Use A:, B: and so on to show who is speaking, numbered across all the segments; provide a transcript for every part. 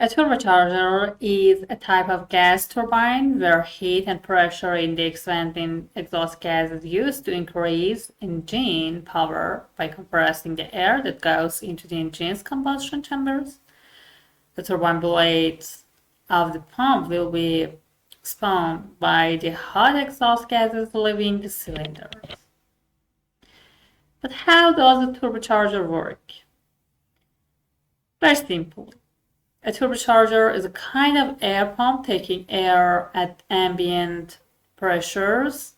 A: A turbocharger is a type of gas turbine where heat and pressure in the expanding exhaust gas is used to increase engine power by compressing the air that goes into the engine's combustion chambers. The turbine blades of the pump will be spun by the hot exhaust gases leaving the cylinder. But how does a turbocharger work? Very simple. A turbocharger is a kind of air pump taking air at ambient pressures,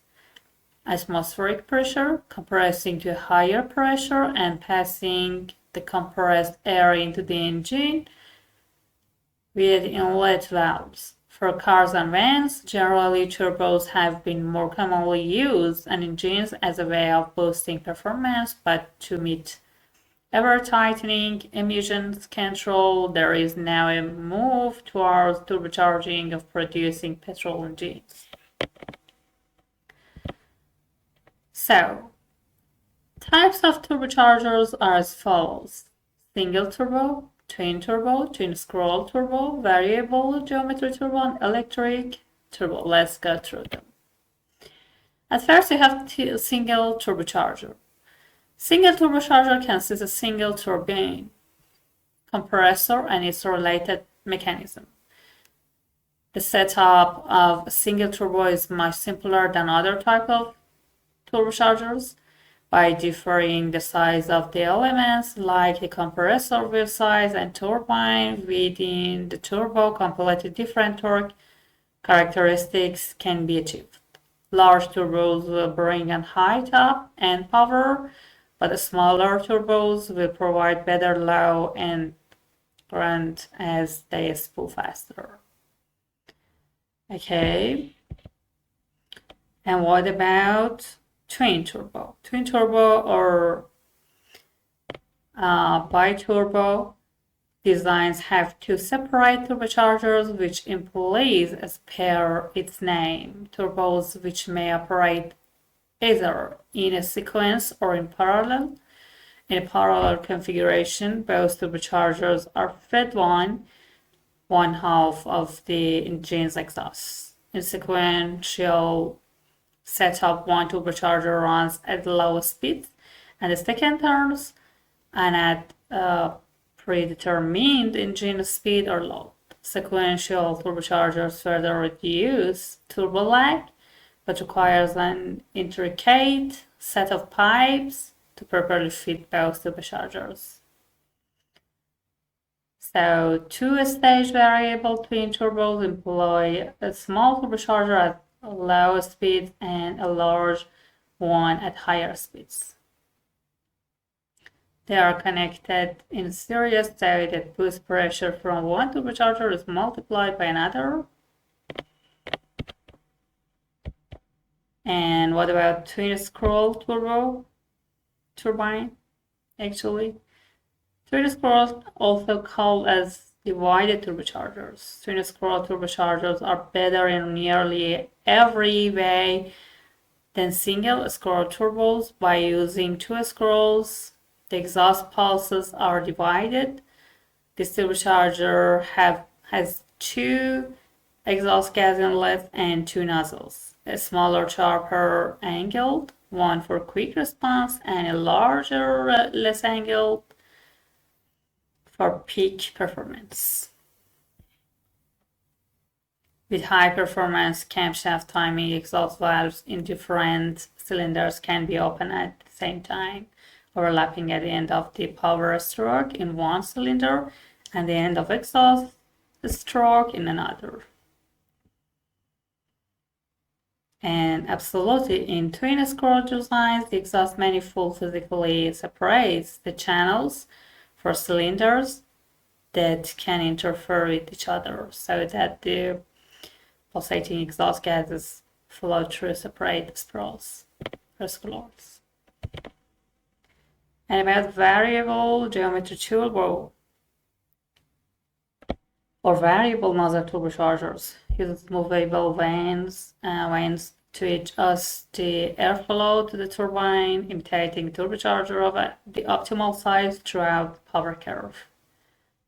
A: atmospheric pressure, compressing to a higher pressure and passing the compressed air into the engine with inlet valves. For cars and vans, generally turbos have been more commonly used in engines as a way of boosting performance, but to meet ever-tightening emissions control, there is now a move towards turbocharging of producing petrol engines. So, types of turbochargers are as follows: single turbo, twin scroll turbo, variable geometry turbo, and electric turbo. Let's go through them. At first, you have single turbocharger. Single turbocharger consists of a single turbine, compressor, and its related mechanism. The setup of a single turbo is much simpler than other type of turbochargers by differing the size of the elements like the compressor wheel size and turbine within the turbo. Completely different torque characteristics can be achieved. Large turbos will bring a high top end power, but smaller turbos will provide better low end current as they spool faster. Okay. And what about twin turbo? Twin turbo or bi-turbo designs have two separate turbochargers, which implies, as per its name, turbos which may operate either in a sequence or in parallel. In a parallel configuration, both turbochargers are fed one half of the engine's exhaust. In sequential setup, one turbocharger runs at low speeds and the second turns and at predetermined engine speed or load. Sequential turbochargers further reduce turbo lag, but requires an intricate set of pipes to properly fit both turbochargers. So, two-stage variable twin turbos employ a small turbocharger at low speeds and a large one at higher speeds. They are connected in series so that boost pressure from one turbocharger is multiplied by another. And what about twin scroll turbo turbine? Actually, twin scroll, also called as divided turbochargers. Twin scroll turbochargers are better in nearly every way than single scroll turbos. By using two scrolls, the exhaust pulses are divided. This turbocharger has two exhaust gas inlets and two nozzles. A smaller, sharper angled one for quick response and a larger, less angled for peak performance. With high performance camshaft timing, exhaust valves in different cylinders can be opened at the same time, overlapping at the end of the power stroke in one cylinder and the end of exhaust stroke in another. And absolutely, in twin scroll designs, the exhaust manifold physically separates the channels for cylinders that can interfere with each other so that the pulsating exhaust gases flow through separate spirals or scrolls. And about variable geometry turbo or variable nozzle turbochargers uses movable vanes to adjust the airflow to the turbine, imitating turbocharger of the optimal size throughout the power curve.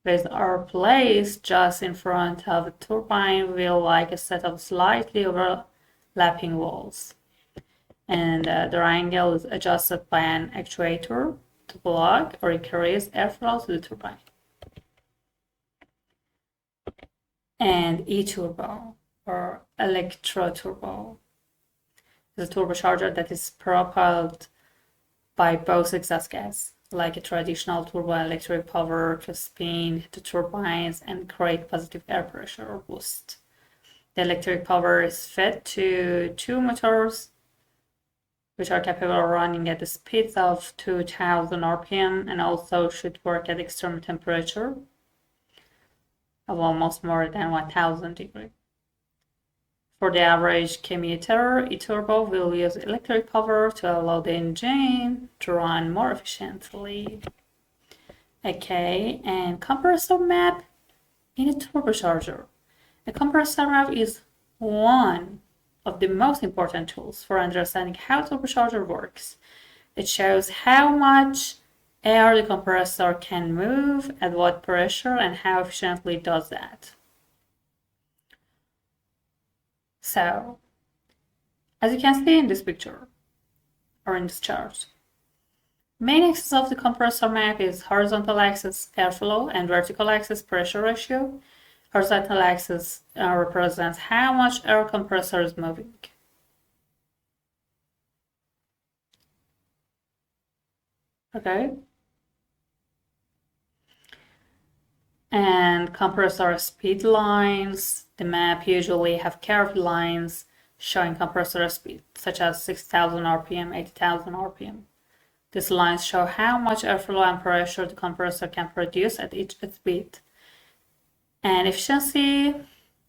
A: These are placed just in front of the turbine wheel like a set of slightly overlapping walls. And their angle is adjusted by an actuator to block or increase airflow to the turbine. And E-turbo, or electro-turbo, is a turbocharger that is propelled by both exhaust gas, like a traditional turbo-electric power, to spin the turbines and create positive air pressure or boost. The electric power is fed to two motors, which are capable of running at the speeds of 2000 RPM and also should work at extreme temperature of almost more than 1000 degrees. For the average commuter, E-turbo will use electric power to allow the engine to run more efficiently. Okay, and compressor map in a turbocharger. A compressor map is one of the most important tools for understanding how turbocharger works. It shows how much air the compressor can move at what pressure and how efficiently it does that. So, as you can see in this picture, or in this chart, main axis of the compressor map is horizontal axis airflow and vertical axis pressure ratio. Horizontal axis represents how much air compressor is moving. Okay. And compressor speed lines. The map usually have curved lines showing compressor speed, such as 6000 RPM, 80,000 RPM. These lines show how much airflow and pressure the compressor can produce at each speed. And efficiency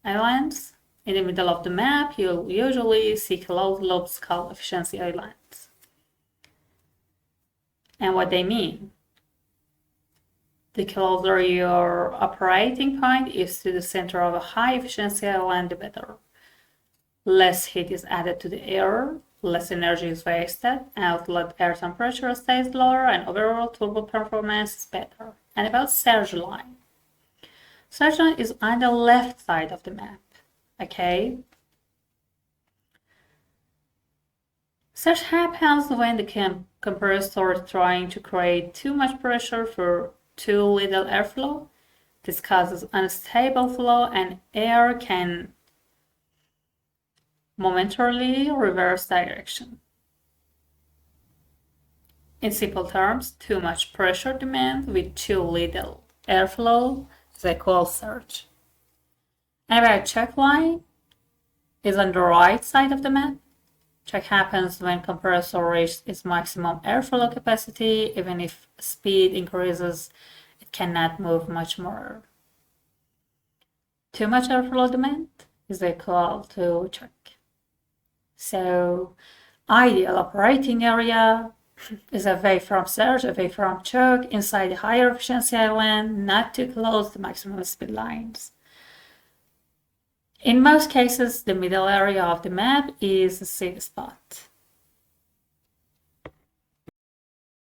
A: islands in the middle of the map, you'll usually see closed loops called efficiency islands. And what they mean: the closer your operating point is to the center of a high efficiency island, the better. Less heat is added to the air, less energy is wasted, outlet air temperature stays lower, and overall turbo performance is better. And about surge line. Surge line is on the left side of the map. Okay? Surge happens when the compressor is trying to create too much pressure for too little airflow. This causes unstable flow and air can momentarily reverse direction. In simple terms, too much pressure demand with too little airflow is equal surge. And about check line is on the right side of the map. Check happens when compressor reaches its maximum airflow capacity. Even if speed increases, it cannot move much more. Too much airflow demand is equal to check. So, ideal operating area is away from surge, away from choke, inside the higher efficiency island, not too close to maximum speed lines. In most cases, the middle area of the map is a safe spot.